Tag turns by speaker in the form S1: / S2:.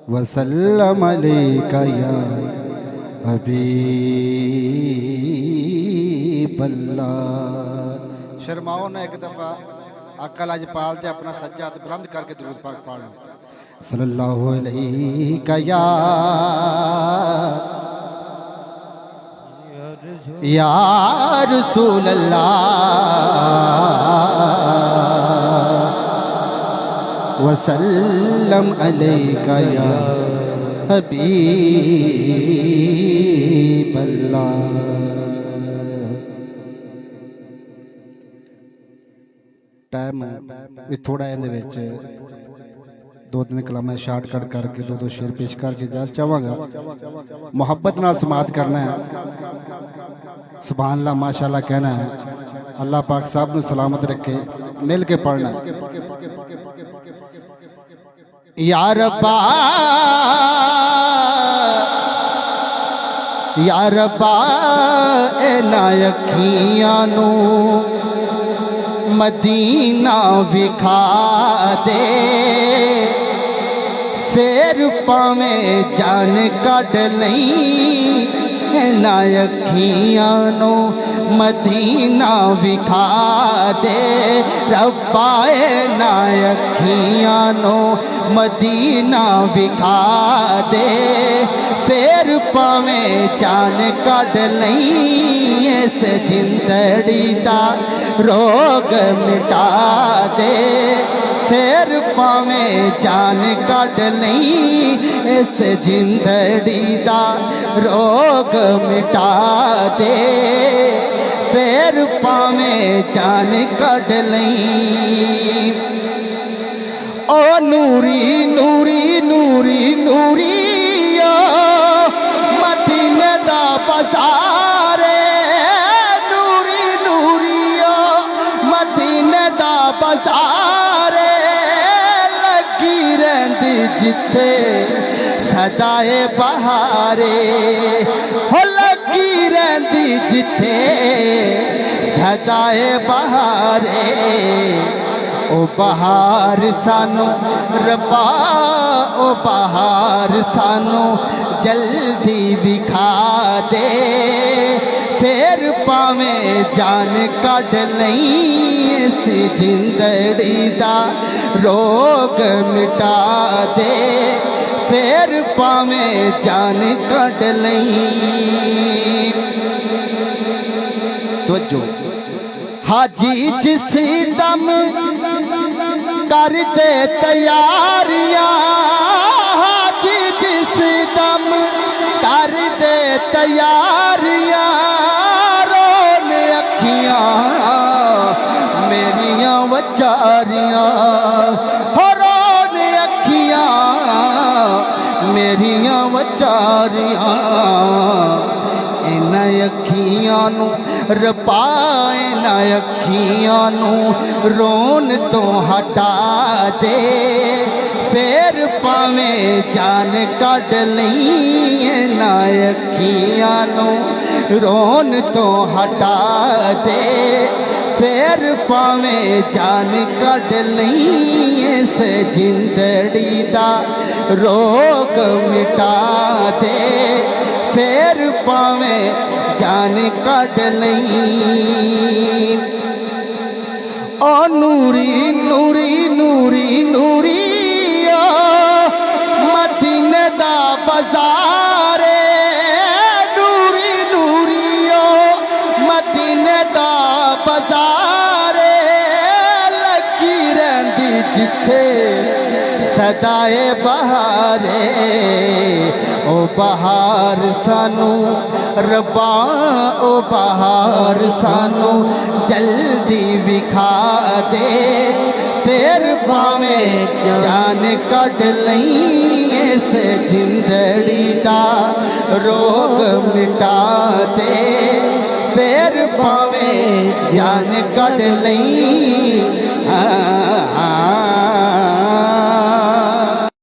S1: वसल्लम अलैका या हबीबल्लाह। शर्माओ ना, एक दफ़ा आका लाजपाल ते अपना सज्जा हाथ बुलंद करके दुरूद पाक पढ़ो। सल्लल्लाहु अलैका या रसूल अल्लाह वसल्लम अलैका या हबीबल्लाह। टाइम भी थोड़ा इहदे विच दो तीन कलाम शार्टकट करके दो शेर पेश करके जा चाहांगा। मुहब्बत नाल समात करना है, सुभान अल्लाह माशाअल्लाह कहना है। अल्लाह पाक साहब नूं सलामत रखे, मिल के पढ़ना। या रब्बा या रब्बा इन्हां अखियां नूं मदीना विखा दे, फिर पावें जान कढ लई। इन्हां अखियां नूं मदीना विखा दे रब्बा, इन्हां अखियां नूं मदीना विखा दे, फिर पावें जान कढ लई। इस जिंदड़ी दा रोग मिटा दे, फिर पावें जान कढ लई। इस जिंदड़ी दा रोग मिटा दे, फिर पावें जान कढ लई। ओ नूरी नूरी नूरी नूरी ओ मदीने दा बाज़ार, नूरी नूरी ओ मदीने दा बाज़ार, लगी रहिंदी जिथे सदाए बहारे। हो लगी रहिंदी जिथे सदाए बहारे। ओ बहार सानू रब्बा, ओ बहार सानू जल्दी विखा दे, फिर पावें जान कढ लई। इस जिंदड़ी दा रोग मिटा दे, फिर पावें जान कढ लई। तवज्जो। हाजी जिस दम कर दे तैयारियां, हाजी जिस दम कर दे तैयारियां, रोन अखियां मेरियां वचारियां। हो रोन अखियां मेरियां वचारियां। इन्हां अखियां नूं रब्बा, इन्हां अखियां नूं रोन तो हटा दे, फिर पावें जान कढ लई। इन्हां अखियां नूं रोन तो हटा दे, फिर पावें जान कढ लई। इस जिंदड़ी दा रोग मिटा दे, फिर पावें जान कढ लई। ओ नूरी नूरी नूरी नूरी ओ मदीने दा बाज़ार, नूरी नूरी ओ मदीने दा बाज़ार, लगी रहिंदी जिथे सदाए बहारे। ओ बहार सानू रब्बा, ओ बहार सानू जल्दी विखा दे, फिर पावें जान कढ लई। इस जिंदड़ी दा रोग मिटा दे, फिर पावें जान कढ लई।